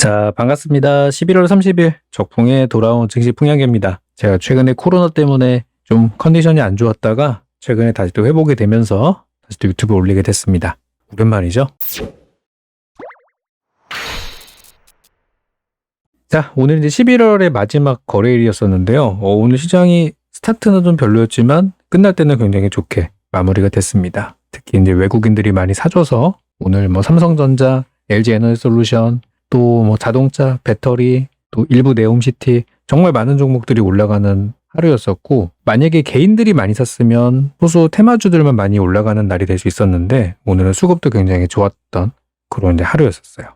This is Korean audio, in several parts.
자, 반갑습니다. 11월 30일 적풍에 돌아온 증시 풍향계입니다. 제가 최근에 코로나 때문에 좀 컨디션이 안 좋았다가 최근에 다시 또 회복이 되면서 다시 또 유튜브 올리게 됐습니다. 오랜만이죠? 자, 오늘 이제 11월의 마지막 거래일이었었는데요. 오늘 시장이 스타트는 좀 별로였지만 끝날 때는 굉장히 좋게 마무리가 됐습니다. 특히 이제 외국인들이 많이 사줘서 오늘 뭐 삼성전자, LG에너지솔루션, 또 뭐 자동차, 배터리, 또 일부 네옴시티 정말 많은 종목들이 올라가는 하루였었고, 만약에 개인들이 많이 샀으면 소수 테마주들만 많이 올라가는 날이 될 수 있었는데 오늘은 수급도 굉장히 좋았던 그런 이제 하루였었어요.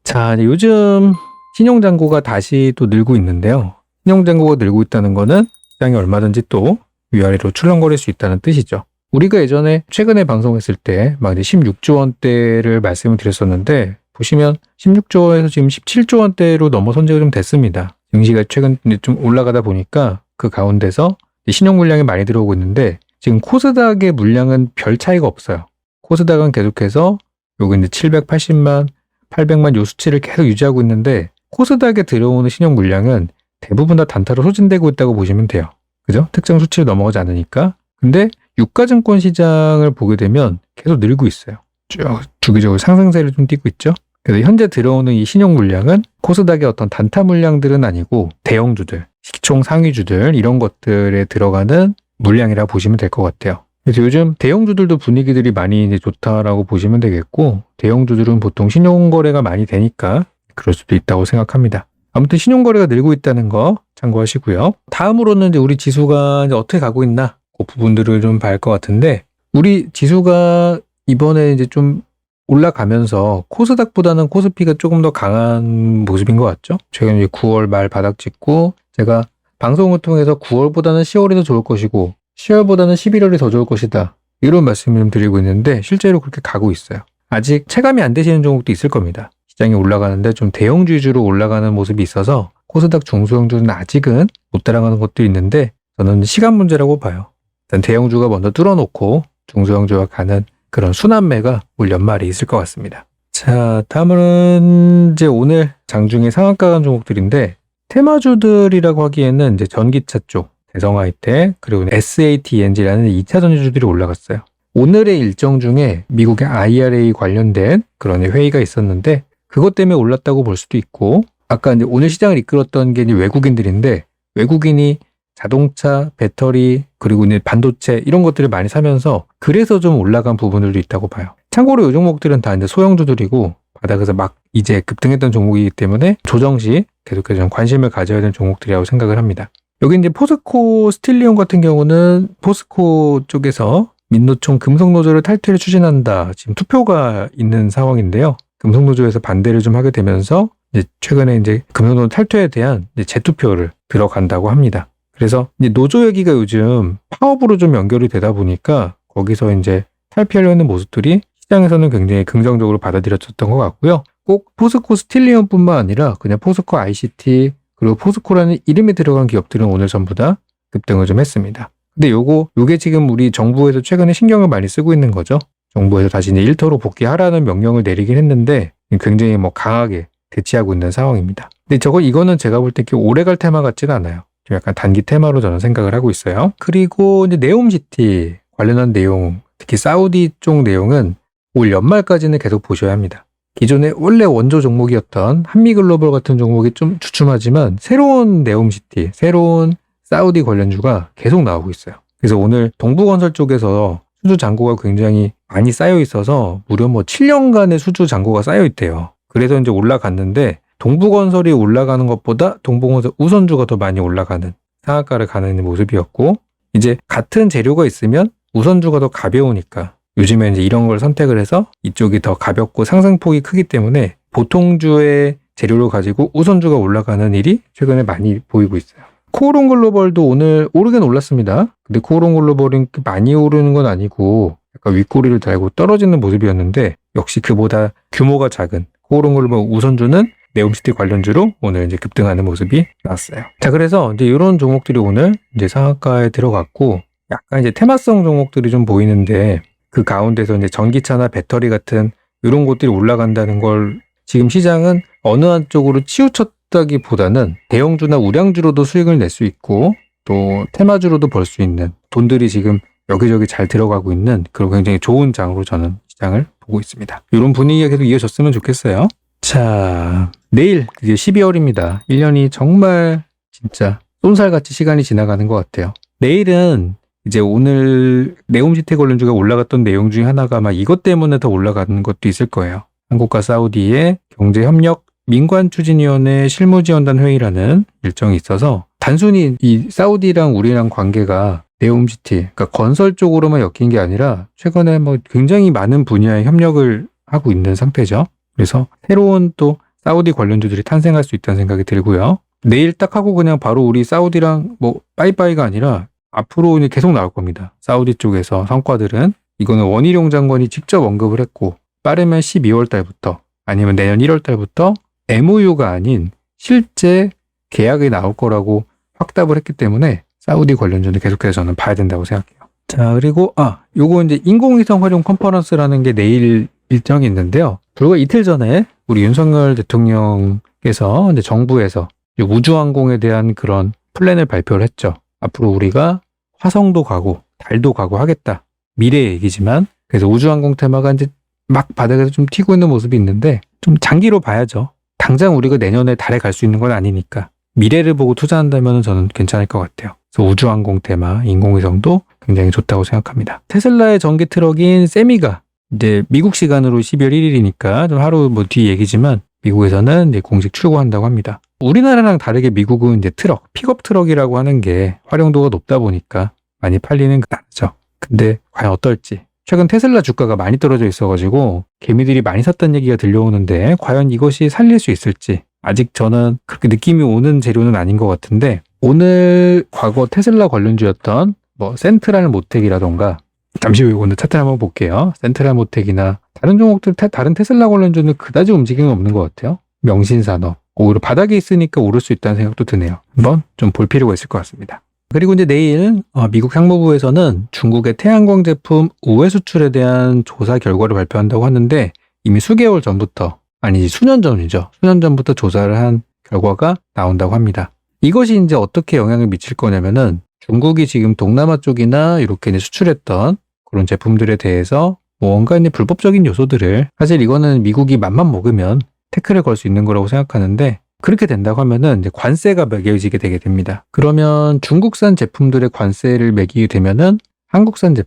자, 이제 요즘 신용잔고가 다시 또 늘고 있는데요. 신용잔고가 늘고 있다는 거는 시장이 얼마든지 또 위아래로 출렁거릴 수 있다는 뜻이죠. 우리가 예전에 최근에 방송했을 때 막 이제 16조 원대를 말씀을 드렸었는데, 보시면 16조에서 지금 17조 원대로 넘어선 지가 좀 됐습니다. 증시가 최근 좀 올라가다 보니까 그 가운데서 신용 물량이 많이 들어오고 있는데, 지금 코스닥의 물량은 별 차이가 없어요. 코스닥은 계속해서 요거 이제 780만, 800만 요 수치를 계속 유지하고 있는데, 코스닥에 들어오는 신용 물량은 대부분 다 단타로 소진되고 있다고 보시면 돼요. 그죠? 특정 수치를 넘어가지 않으니까. 근데 유가증권 시장을 보게 되면 계속 늘고 있어요. 쭉 주기적으로 상승세를 좀 띠고 있죠. 그래서 현재 들어오는 이 신용 물량은 코스닥의 어떤 단타 물량들은 아니고 대형주들, 시총 상위주들 이런 것들에 들어가는 물량이라 보시면 될 것 같아요. 그래서 요즘 대형주들도 분위기들이 많이 이제 좋다라고 보시면 되겠고, 대형주들은 보통 신용거래가 많이 되니까 그럴 수도 있다고 생각합니다. 아무튼 신용거래가 늘고 있다는 거 참고하시고요. 다음으로는 이제 우리 지수가 이제 어떻게 가고 있나 그 부분들을 좀 봐야 할 것 같은데, 우리 지수가 이번에 이제 좀 올라가면서 코스닥보다는 코스피가 조금 더 강한 모습인 것 같죠? 최근 이제 9월 말 바닥 찍고, 제가 방송을 통해서 9월보다는 10월이 더 좋을 것이고 10월보다는 11월이 더 좋을 것이다, 이런 말씀을 좀 드리고 있는데 실제로 그렇게 가고 있어요. 아직 체감이 안 되시는 종목도 있을 겁니다. 시장이 올라가는데 좀 대형주 위주로 올라가는 모습이 있어서 코스닥 중소형주는 아직은 못 따라가는 것도 있는데, 저는 시간 문제라고 봐요. 일단 대형주가 먼저 뚫어놓고 중소형주가 가는 그런 순환매가 올 연말에 있을 것 같습니다. 자, 다음은 이제 오늘 장중에 상한가 간 종목들인데, 테마주들이라고 하기에는 이제 전기차 쪽, 대성하이텍, 그리고 SATENG라는 2차 전지주들이 올라갔어요. 오늘의 일정 중에 미국의 IRA 관련된 그런 회의가 있었는데, 그것 때문에 올랐다고 볼 수도 있고, 아까 이제 오늘 시장을 이끌었던 게 이제 외국인들인데, 외국인이 자동차, 배터리, 그리고 이제 반도체 이런 것들을 많이 사면서 그래서 좀 올라간 부분들도 있다고 봐요. 참고로 이 종목들은 다 이제 소형주들이고 바닥에서 막 이제 급등했던 종목이기 때문에 조정 시 계속해서 좀 관심을 가져야 되는 종목들이라고 생각을 합니다. 여기 이제 포스코 스틸리온 같은 경우는 포스코 쪽에서 민노총 금속노조를 탈퇴를 추진한다, 지금 투표가 있는 상황인데요. 금속노조에서 반대를 좀 하게 되면서 이제 최근에 이제 금속노조 탈퇴에 대한 이제 재투표를 들어간다고 합니다. 그래서 이제 노조 얘기가 요즘 파업으로 좀 연결이 되다 보니까 거기서 이제 탈피하려는 모습들이 시장에서는 굉장히 긍정적으로 받아들여졌던 것 같고요. 꼭 포스코 스틸리온뿐만 아니라 그냥 포스코 ICT, 그리고 포스코라는 이름이 들어간 기업들은 오늘 전부 다 급등을 좀 했습니다. 근데 요게 지금 우리 정부에서 최근에 신경을 많이 쓰고 있는 거죠. 정부에서 다시 이제 일터로 복귀하라는 명령을 내리긴 했는데 굉장히 뭐 강하게 대치하고 있는 상황입니다. 근데 이거는 제가 볼 때 오래 갈 테마 같지는 않아요. 좀 약간 단기 테마로 저는 생각을 하고 있어요. 그리고 이제 네옴시티 관련한 내용, 특히 사우디 쪽 내용은 올 연말까지는 계속 보셔야 합니다. 기존에 원래 원조 종목이었던 한미글로벌 같은 종목이 좀 주춤하지만 새로운 네옴시티, 새로운 사우디 관련주가 계속 나오고 있어요. 그래서 오늘 동부건설 쪽에서 수주 잔고가 굉장히 많이 쌓여 있어서 무려 뭐 7년간의 수주 잔고가 쌓여 있대요. 그래서 이제 올라갔는데, 동부건설이 올라가는 것보다 동부건설 우선주가 더 많이 올라가는 상한가를 가는 모습이었고, 이제 같은 재료가 있으면 우선주가 더 가벼우니까 요즘에 이제 이런 걸 선택을 해서 이쪽이 더 가볍고 상승폭이 크기 때문에 보통주의 재료를 가지고 우선주가 올라가는 일이 최근에 많이 보이고 있어요. 코오롱 글로벌도 오늘 오르긴 올랐습니다. 근데 코오롱 글로벌은 많이 오르는 건 아니고 약간 윗꼬리를 달고 떨어지는 모습이었는데, 역시 그보다 규모가 작은 코오롱 글로벌 우선주는 네옴시티 관련주로 오늘 이제 급등하는 모습이 나왔어요. 자, 그래서 이제 이런 종목들이 오늘 이제 상한가에 들어갔고, 약간 이제 테마성 종목들이 좀 보이는데, 그 가운데서 이제 전기차나 배터리 같은 이런 것들이 올라간다는 걸 지금 시장은 어느 한쪽으로 치우쳤다기보다는 대형주나 우량주로도 수익을 낼 수 있고 또 테마주로도 벌 수 있는 돈들이 지금 여기저기 잘 들어가고 있는 그런 굉장히 좋은 장으로 저는 시장을 보고 있습니다. 이런 분위기가 계속 이어졌으면 좋겠어요. 자, 내일 이제 12월입니다. 1년이 정말 진짜 쏜살같이 시간이 지나가는 것 같아요. 내일은 이제 오늘 네옴시티 관련주가 올라갔던 내용 중에 하나가 아마 이것 때문에 더 올라가는 것도 있을 거예요. 한국과 사우디의 경제협력 민관추진위원회 실무지원단 회의라는 일정이 있어서 단순히 이 사우디랑 우리랑 관계가 네옴시티, 그러니까 건설 쪽으로만 엮인 게 아니라 최근에 뭐 굉장히 많은 분야의 협력을 하고 있는 상태죠. 그래서 새로운 또 사우디 관련주들이 탄생할 수 있다는 생각이 들고요. 내일 딱 하고 그냥 바로 우리 사우디랑 뭐 빠이빠이가 아니라 앞으로 이제 계속 나올 겁니다. 사우디 쪽에서 성과들은 이거는 원희룡 장관이 직접 언급을 했고 빠르면 12월 달부터 아니면 내년 1월 달부터 MOU가 아닌 실제 계약이 나올 거라고 확답을 했기 때문에 사우디 관련주는 계속해서 저는 봐야 된다고 생각해요. 자, 그리고 요거 이제 인공위성 활용 컨퍼런스라는 게 내일 일정이 있는데요. 불과 이틀 전에 우리 윤석열 대통령께서 이제 정부에서 우주항공에 대한 그런 플랜을 발표를 했죠. 앞으로 우리가 화성도 가고 달도 가고 하겠다. 미래의 얘기지만 그래서 우주항공 테마가 이제 막 바닥에서 좀 튀고 있는 모습이 있는데 좀 장기로 봐야죠. 당장 우리가 내년에 달에 갈 수 있는 건 아니니까 미래를 보고 투자한다면 저는 괜찮을 것 같아요. 그래서 우주항공 테마, 인공위성도 굉장히 좋다고 생각합니다. 테슬라의 전기 트럭인 세미가 이제 미국 시간으로 12월 1일이니까 좀 하루 뭐 뒤 얘기지만 미국에서는 이제 공식 출고한다고 합니다. 우리나라랑 다르게 미국은 이제 트럭, 픽업 트럭이라고 하는 게 활용도가 높다 보니까 많이 팔리는 게 다르죠. 근데 과연 어떨지. 최근 테슬라 주가가 많이 떨어져 있어가지고 개미들이 많이 샀다는 얘기가 들려오는데 과연 이것이 살릴 수 있을지 아직 저는 그렇게 느낌이 오는 재료는 아닌 것 같은데 오늘 과거 테슬라 관련주였던 뭐 센트럴 모텍이라던가 잠시 후에 오늘 차트 한번 볼게요. 센트럴 모텍이나 다른 종목들 다른 테슬라 관련주는 그다지 움직임이 없는 것 같아요. 명신산업 오히려 바닥에 있으니까 오를 수 있다는 생각도 드네요. 한번 좀 볼 필요가 있을 것 같습니다. 그리고 이제 내일 미국 상무부에서는 중국의 태양광 제품 우회 수출에 대한 조사 결과를 발표한다고 하는데 이미 수개월 전부터 아니지 수년 전이죠. 수년 전부터 조사를 한 결과가 나온다고 합니다. 이것이 이제 어떻게 영향을 미칠 거냐면은 중국이 지금 동남아 쪽이나 이렇게 이제 수출했던 그런 제품들에 대해서 뭔가 이제 불법적인 요소들을 사실 이거는 미국이 맘만 먹으면 태클을 걸 수 있는 거라고 생각하는데 그렇게 된다고 하면은 이제 관세가 매겨지게 되게 됩니다. 그러면 중국산 제품들의 관세를 매기게 되면은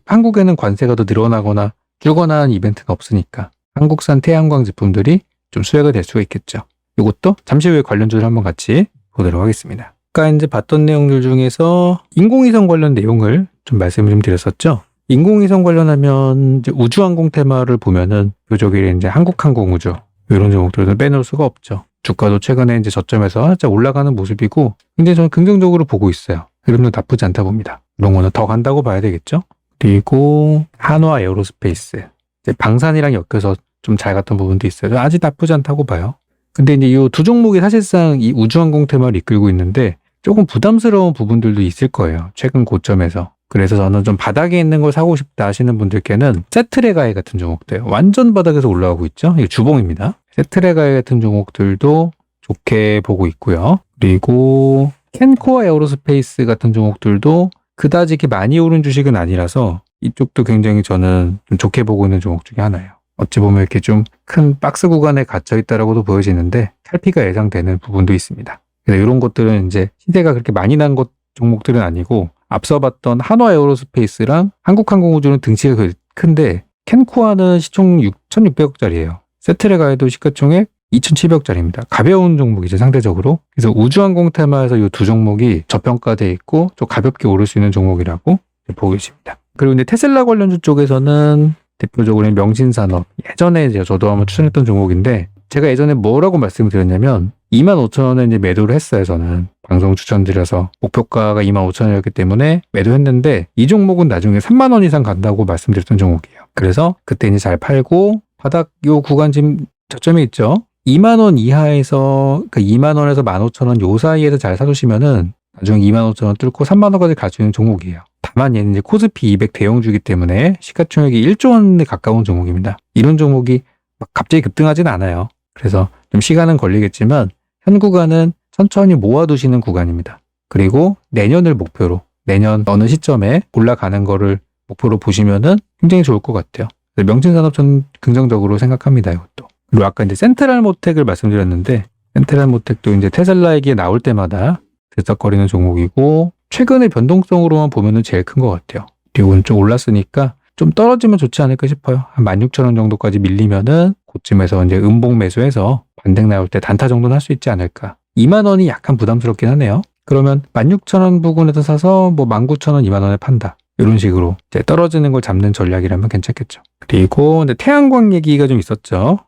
한국에는 관세가 더 늘어나거나 줄거나 하는 이벤트는 없으니까 한국산 태양광 제품들이 좀 수혜가 될 수가 있겠죠. 이것도 잠시 후에 관련주를 한번 같이 보도록 하겠습니다. 아까 이제 봤던 내용들 중에서 인공위성 관련 내용을 좀 말씀을 좀 드렸었죠. 인공위성 관련하면 이제 우주항공 테마를 보면은 요적이 이제 한국항공우주 이런 종목들은 빼놓을 수가 없죠. 주가도 최근에 이제 저점에서 살짝 올라가는 모습이고 굉장히 저는 긍정적으로 보고 있어요. 흐름도 나쁘지 않다 봅니다. 이런 거는 더 간다고 봐야 되겠죠. 그리고 한화 에어로스페이스 이제 방산이랑 엮여서 좀 잘 갔던 부분도 있어요. 아직 나쁘지 않다고 봐요. 근데 이제 이 두 종목이 사실상 이 우주항공 테마를 이끌고 있는데 조금 부담스러운 부분들도 있을 거예요. 최근 고점에서. 그래서 저는 좀 바닥에 있는 걸 사고 싶다 하시는 분들께는 세트레가이 같은 종목들 완전 바닥에서 올라가고 있죠. 이게 주봉입니다. 세트레가이 같은 종목들도 좋게 보고 있고요. 그리고 켄코아 에어로스페이스 같은 종목들도 그다지 이렇게 많이 오른 주식은 아니라서 이쪽도 굉장히 저는 좀 좋게 보고 있는 종목 중에 하나예요. 어찌 보면 이렇게 좀 큰 박스 구간에 갇혀 있다라고도 보여지는데 탈피가 예상되는 부분도 있습니다. 그래서 이런 것들은 이제 시세가 그렇게 많이 난 종목들은 아니고 앞서 봤던 한화 에어로스페이스랑 한국항공우주는 등치가 큰데 켄코아는 시총 6,600억짜리예요. 세트레가에도 시가총액 2,700억짜리입니다. 가벼운 종목이죠, 상대적으로. 그래서 우주항공 테마에서 이 두 종목이 저평가돼 있고 좀 가볍게 오를 수 있는 종목이라고 보고 있습니다. 그리고 이제 테슬라 관련주 쪽에서는 대표적으로 명신산업 예전에 이제 저도 한번 추천했던 종목인데 제가 예전에 뭐라고 말씀을 드렸냐면 25,000원에 이제 매도를 했어요. 저는 방송 추천드려서 목표가가 25,000원이었기 때문에 매도했는데 이 종목은 나중에 3만 원 이상 간다고 말씀드렸던 종목이에요. 그래서 그때 이제 잘 팔고 바닥 요 구간 지금 저점이 있죠. 2만 원 이하에서 그러니까 2만 원에서 15,000원 요 사이에서 잘 사두시면은 나중에 25,000원 뚫고 3만 원까지 갈 수 있는 종목이에요. 다만 얘는 이제 코스피 200 대형주기 때문에 시가총액이 1조 원에 가까운 종목입니다. 이런 종목이 막 갑자기 급등하진 않아요. 그래서 좀 시간은 걸리겠지만 현 구간은 천천히 모아두시는 구간입니다. 그리고 내년을 목표로 내년 어느 시점에 올라가는 거를 목표로 보시면은 굉장히 좋을 것 같아요. 명진산업 저는 긍정적으로 생각합니다. 이것도. 그리고 아까 이제 센트럴 모텍을 말씀드렸는데 센트럴 모텍도 이제 테슬라 얘기 나올 때마다 들썩거리는 종목이고 최근의 변동성으로만 보면은 제일 큰 것 같아요. 그리고 좀 올랐으니까 좀 떨어지면 좋지 않을까 싶어요. 한 16,000원 정도까지 밀리면은 그쯤에서 이제 음봉 매수해서 반등 나올 때 단타 정도는 할 수 있지 않을까. 2만 원이 약간 부담스럽긴 하네요. 그러면 16,000원 부근에서 사서 뭐 19,000원, 2만 원에 판다. 이런 식으로 이제 떨어지는 걸 잡는 전략이라면 괜찮겠죠. 그리고 근데 태양광 얘기가 좀 있었죠.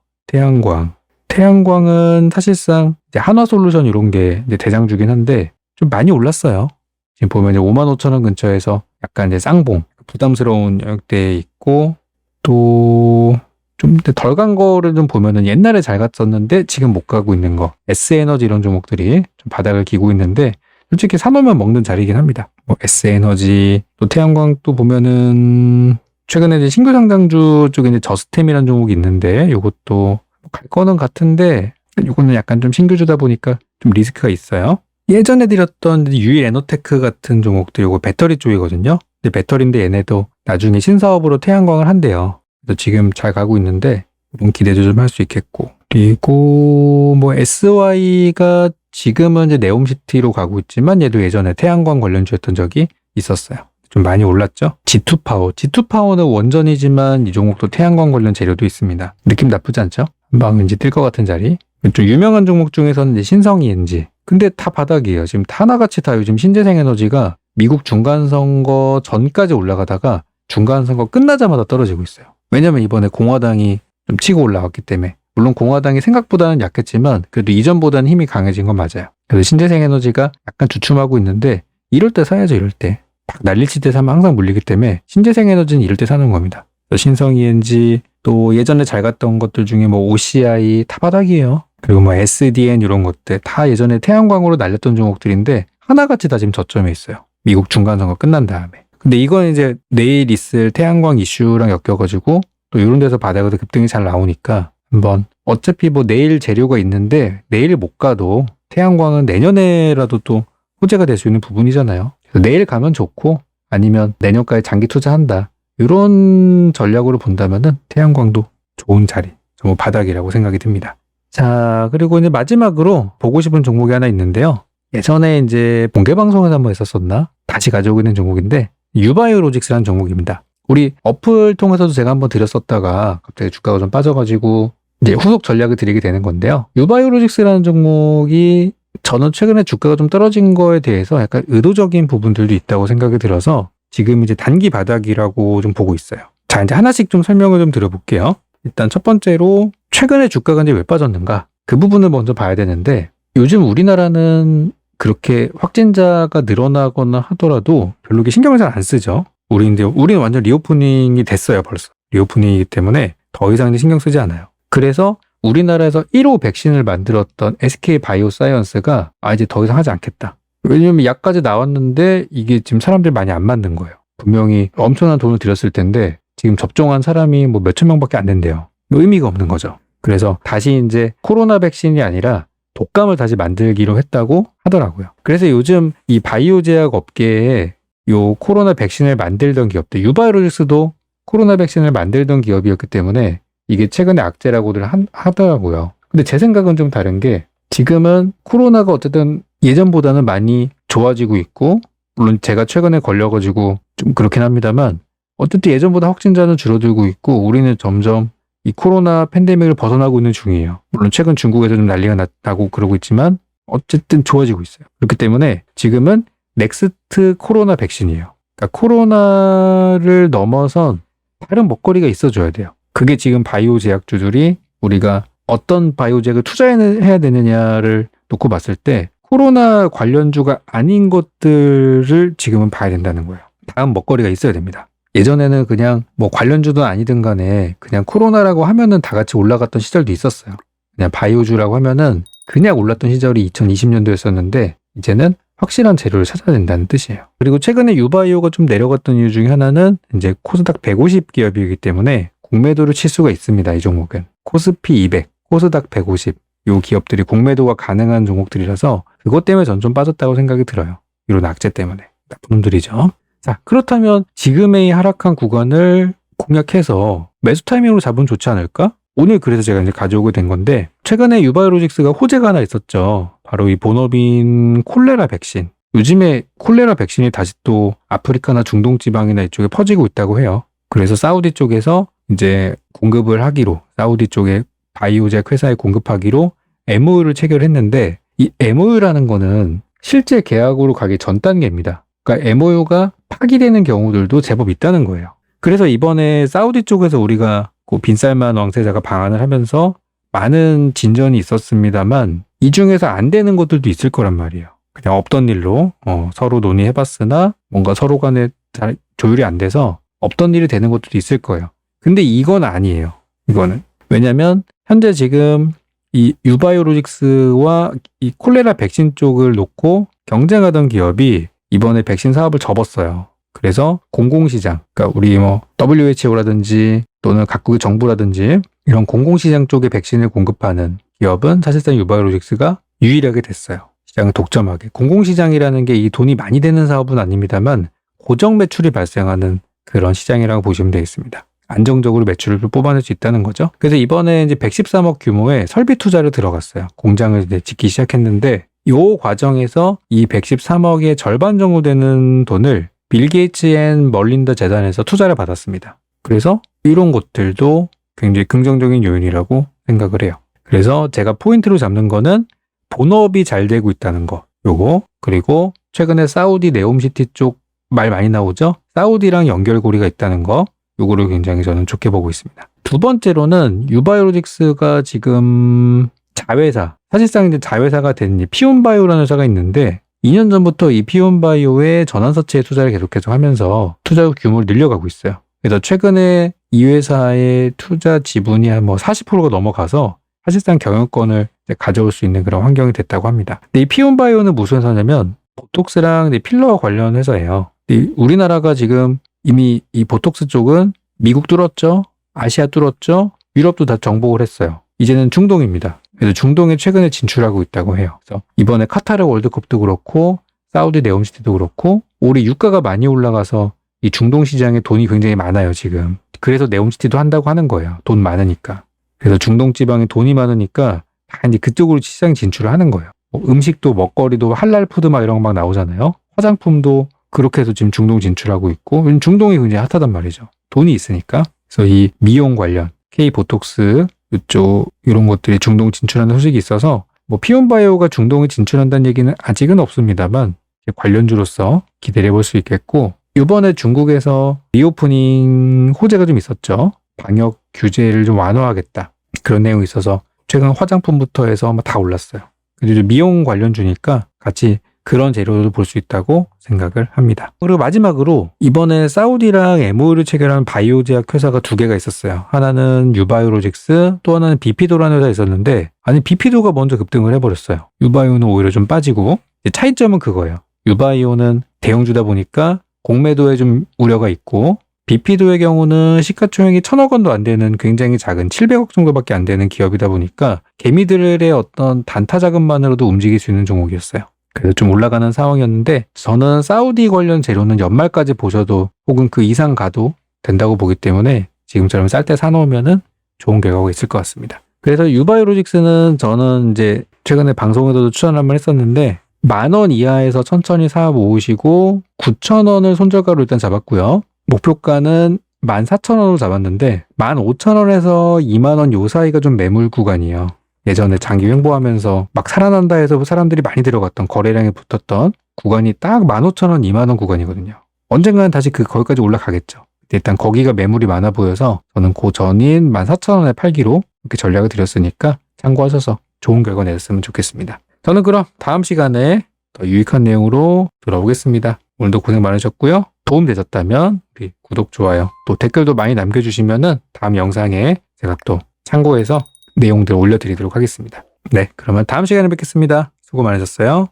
태양광은 사실상 이제 한화솔루션 이런 게 이제 대장주긴 한데 좀 많이 올랐어요. 지금 보면 이제 55,000원 근처에서 약간 이제 쌍봉, 부담스러운 영역대에 있고 또 좀 덜 간 거를 좀 보면은 옛날에 잘 갔었는데 지금 못 가고 있는 거 S에너지 이런 종목들이 좀 바닥을 기고 있는데 솔직히 사놓으면 먹는 자리이긴 합니다. 뭐 S에너지 또 태양광 또 보면은 최근에 이제 신규 상장주 쪽에 이제 저스템이라는 종목이 있는데 요것도 갈 거는 같은데 요거는 약간 좀 신규주다 보니까 좀 리스크가 있어요. 예전에 드렸던 유일 에너테크 같은 종목도 요거 배터리 쪽이거든요. 근데 배터리인데 얘네도 나중에 신사업으로 태양광을 한대요. 그래서 지금 잘 가고 있는데 이런 기대도 좀 할 수 있겠고 그리고 뭐 SY가 지금은 이제 네옴시티로 가고 있지만 얘도 예전에 태양광 관련주였던 적이 있었어요. 좀 많이 올랐죠. G2파워는 원전이지만 이 종목도 태양광 관련 재료도 있습니다. 느낌 나쁘지 않죠? 금방 왠지 뜰 것 같은 자리. 좀 유명한 종목 중에서는 이제 신성ENG. 근데 다 바닥이에요. 지금 하나같이 다 요즘 신재생에너지가 미국 중간선거 전까지 올라가다가 중간선거 끝나자마자 떨어지고 있어요. 왜냐면 이번에 공화당이 좀 치고 올라왔기 때문에. 물론 공화당이 생각보다는 약했지만 그래도 이전보다는 힘이 강해진 건 맞아요. 그래서 신재생에너지가 약간 주춤하고 있는데 이럴 때 사야죠. 이럴 때. 막 난리칠 때 사면 항상 물리기 때문에 신재생에너지는 이럴 때 사는 겁니다. 신성ENG 또 예전에 잘 갔던 것들 중에 뭐 OCI 다 바닥이에요. 그리고 뭐 SDN 이런 것들 다 예전에 태양광으로 날렸던 종목들인데 하나같이 다 지금 저점에 있어요. 미국 중간선거 끝난 다음에. 근데 이건 이제 내일 있을 태양광 이슈랑 엮여가지고 또 이런 데서 바닥에서 급등이 잘 나오니까 한번 어차피 뭐 내일 재료가 있는데 내일 못 가도 태양광은 내년에라도 또 호재가 될 수 있는 부분이잖아요. 그래서 내일 가면 좋고 아니면 내년까지 장기 투자한다. 이런 전략으로 본다면은 태양광도 좋은 자리, 뭐 바닥이라고 생각이 듭니다. 자, 그리고 이제 마지막으로 보고 싶은 종목이 하나 있는데요. 예전에 이제 공개 방송에서 한번 했었었나? 다시 가져오고 있는 종목인데 유바이오로직스라는 종목입니다. 우리 어플 통해서도 제가 한번 드렸었다가 갑자기 주가가 좀 빠져가지고 이제 후속 전략을 드리게 되는 건데요. 유바이오로직스라는 종목이 저는 최근에 주가가 좀 떨어진 거에 대해서 약간 의도적인 부분들도 있다고 생각이 들어서 지금 이제 단기 바닥이라고 좀 보고 있어요. 자, 이제 하나씩 좀 설명을 좀 드려볼게요. 일단 첫 번째로 최근에 주가가 이제 왜 빠졌는가? 그 부분을 먼저 봐야 되는데 요즘 우리나라는 그렇게 확진자가 늘어나거나 하더라도 별로 신경을 잘 안 쓰죠. 우리는 완전 리오프닝이 됐어요, 벌써. 리오프닝이기 때문에 더 이상 신경 쓰지 않아요. 그래서 우리나라에서 1호 백신을 만들었던 SK바이오사이언스가 이제 더 이상 하지 않겠다. 왜냐면 약까지 나왔는데 이게 지금 사람들이 많이 안 맞는 거예요. 분명히 엄청난 돈을 들였을 텐데 지금 접종한 사람이 뭐 몇천 명밖에 안 된대요. 의미가 없는 거죠. 그래서 다시 이제 코로나 백신이 아니라 독감을 다시 만들기로 했다고 하더라고요. 그래서 요즘 이 바이오 제약 업계에 요 코로나 백신을 만들던 기업들, 유바이오로직스도 코로나 백신을 만들던 기업이었기 때문에 이게 최근에 악재라고들 하더라고요. 근데 제 생각은 좀 다른 게 지금은 코로나가 어쨌든 예전보다는 많이 좋아지고 있고 물론 제가 최근에 걸려가지고 좀 그렇긴 합니다만 어쨌든 예전보다 확진자는 줄어들고 있고 우리는 점점 이 코로나 팬데믹을 벗어나고 있는 중이에요. 물론 최근 중국에서 좀 난리가 나고 그러고 있지만 어쨌든 좋아지고 있어요. 그렇기 때문에 지금은 넥스트 코로나 백신이에요. 그러니까 코로나를 넘어선 다른 먹거리가 있어줘야 돼요. 그게 지금 바이오 제약주들이 우리가 어떤 바이오 제약을 투자해야 되느냐를 놓고 봤을 때 코로나 관련주가 아닌 것들을 지금은 봐야 된다는 거예요. 다음 먹거리가 있어야 됩니다. 예전에는 그냥 뭐 관련주도 아니든 간에 그냥 코로나라고 하면은 다 같이 올라갔던 시절도 있었어요. 그냥 바이오주라고 하면은 그냥 올랐던 시절이 2020년도였었는데 이제는 확실한 재료를 찾아야 된다는 뜻이에요. 그리고 최근에 유바이오가 좀 내려갔던 이유 중에 하나는 이제 코스닥 150 기업이기 때문에 공매도를 칠 수가 있습니다. 이 종목은. 코스피 200, 코스닥 150, 요 기업들이 공매도가 가능한 종목들이라서 그것 때문에 전 좀 빠졌다고 생각이 들어요. 이런 악재 때문에. 나쁜 놈들이죠. 자, 그렇다면 지금의 이 하락한 구간을 공략해서 매수 타이밍으로 잡으면 좋지 않을까? 오늘 그래서 제가 이제 가져오게 된 건데, 최근에 유바이오로직스가 호재가 하나 있었죠. 바로 이 본업인 콜레라 백신. 요즘에 콜레라 백신이 다시 또 아프리카나 중동 지방이나 이쪽에 퍼지고 있다고 해요. 그래서 사우디 쪽에서 이제 공급을 하기로, 사우디 쪽에 바이오제약 회사에 공급하기로 MOU를 체결했는데, 이 MOU라는 거는 실제 계약으로 가기 전 단계입니다. 그러니까 MOU가 파기되는 경우들도 제법 있다는 거예요. 그래서 이번에 사우디 쪽에서 우리가 그 빈살만 왕세자가 방한을 하면서 많은 진전이 있었습니다만 이 중에서 안 되는 것들도 있을 거란 말이에요. 그냥 없던 일로 서로 논의해봤으나 뭔가 서로 간에 잘 조율이 안 돼서 없던 일이 되는 것들도 있을 거예요. 근데 이건 아니에요. 이거는. 왜냐면 현재 지금 이 유바이오로직스와 이 콜레라 백신 쪽을 놓고 경쟁하던 기업이 이번에 백신 사업을 접었어요. 그래서 공공시장, 그러니까 우리 뭐 WHO라든지 또는 각국의 정부라든지 이런 공공시장 쪽에 백신을 공급하는 기업은 사실상 유바이오로직스가 유일하게 됐어요. 시장을 독점하게. 공공시장이라는 게 이 돈이 많이 되는 사업은 아닙니다만 고정 매출이 발생하는 그런 시장이라고 보시면 되겠습니다. 안정적으로 매출을 뽑아낼 수 있다는 거죠. 그래서 이번에 이제 113억 규모의 설비 투자를 들어갔어요. 공장을 이제 짓기 시작했는데 이 과정에서 이 113억의 절반 정도 되는 돈을 빌 게이츠 앤 멀린더 재단에서 투자를 받았습니다. 그래서 이런 것들도 굉장히 긍정적인 요인이라고 생각을 해요. 그래서 제가 포인트로 잡는 거는 본업이 잘 되고 있다는 거, 요거. 그리고 최근에 사우디 네옴시티 쪽 말 많이 나오죠? 사우디랑 연결고리가 있다는 거, 요거를 굉장히 저는 좋게 보고 있습니다. 두 번째로는 유바이오로직스가 지금 자회사, 사실상 이제 자회사가 된 피온바이오라는 회사가 있는데 2년 전부터 이 피온바이오의 전환서치에 투자를 계속해서 하면서 투자 규모를 늘려가고 있어요. 그래서 최근에 이 회사의 투자 지분이 한 뭐 40%가 넘어가서 사실상 경영권을 가져올 수 있는 그런 환경이 됐다고 합니다. 근데 이 피온바이오는 무슨 회사냐면 보톡스랑 필러 관련 회사예요. 우리나라가 지금 이미 이 보톡스 쪽은 미국 뚫었죠, 아시아 뚫었죠, 유럽도 다 정복을 했어요. 이제는 중동입니다. 그래서 중동에 최근에 진출하고 있다고 해요. 그래서 이번에 카타르 월드컵도 그렇고 사우디 네옴시티도 그렇고 올해 유가가 많이 올라가서 이 중동 시장에 돈이 굉장히 많아요, 지금. 그래서 네옴시티도 한다고 하는 거예요. 돈 많으니까. 그래서 중동 지방에 돈이 많으니까 다 이제 그쪽으로 시장 진출을 하는 거예요. 뭐 음식도 먹거리도 할랄 푸드 막 이런 거 막 나오잖아요. 화장품도 그렇게 해서 지금 중동 진출하고 있고, 중동이 굉장히 핫하단 말이죠. 돈이 있으니까. 그래서 이 미용 관련, K-보톡스 이쪽 이런 것들이 중동 진출하는 소식이 있어서 뭐 피온바이오가 중동에 진출한다는 얘기는 아직은 없습니다만 관련주로서 기대를 해볼 수 있겠고, 이번에 중국에서 리오프닝 호재가 좀 있었죠. 방역 규제를 좀 완화하겠다. 그런 내용이 있어서 최근 화장품부터 해서 다 올랐어요. 그리고 미용 관련주니까 같이 그런 재료도 볼 수 있다고 생각을 합니다. 그리고 마지막으로 이번에 사우디랑 MOU를 체결한 바이오제약 회사가 두 개가 있었어요. 하나는 유바이오로직스, 또 하나는 비피도라는 회사가 있었는데, 아니 비피도가 먼저 급등을 해버렸어요. 유바이오는 오히려 좀 빠지고. 차이점은 그거예요. 유바이오는 대형주다 보니까 공매도에 좀 우려가 있고, 비피도의 경우는 시가총액이 1,000억 원도 안 되는 굉장히 작은 700억 정도밖에 안 되는 기업이다 보니까 개미들의 어떤 단타 자금만으로도 움직일 수 있는 종목이었어요. 그래서 좀 올라가는 상황이었는데, 저는 사우디 관련 재료는 연말까지 보셔도 혹은 그 이상 가도 된다고 보기 때문에 지금처럼 쌀 때 사놓으면은 좋은 결과가 있을 것 같습니다. 그래서 유바이오로직스는 저는 이제 최근에 방송에서도 추천을 한번 했었는데 10,000원 이하에서 천천히 사 모으시고 9,000원을 손절가로 일단 잡았고요. 목표가는 14,000원으로 잡았는데 15,000원에서 20,000원 요 사이가 좀 매물 구간이에요. 예전에 장기 횡보하면서 막 살아난다 해서 사람들이 많이 들어갔던 거래량에 붙었던 구간이 딱 15,000원, 20,000원 구간이거든요. 언젠가는 다시 거기까지 올라가겠죠. 일단 거기가 매물이 많아 보여서 저는 그 전인 14,000원에 팔기로 이렇게 전략을 드렸으니까 참고하셔서 좋은 결과 내셨으면 좋겠습니다. 저는 그럼 다음 시간에 더 유익한 내용으로 돌아오겠습니다. 오늘도 고생 많으셨고요. 도움 되셨다면 구독, 좋아요, 또 댓글도 많이 남겨주시면은 다음 영상에 제가 또 참고해서 내용들 올려드리도록 하겠습니다. 네, 그러면 다음 시간에 뵙겠습니다. 수고 많으셨어요.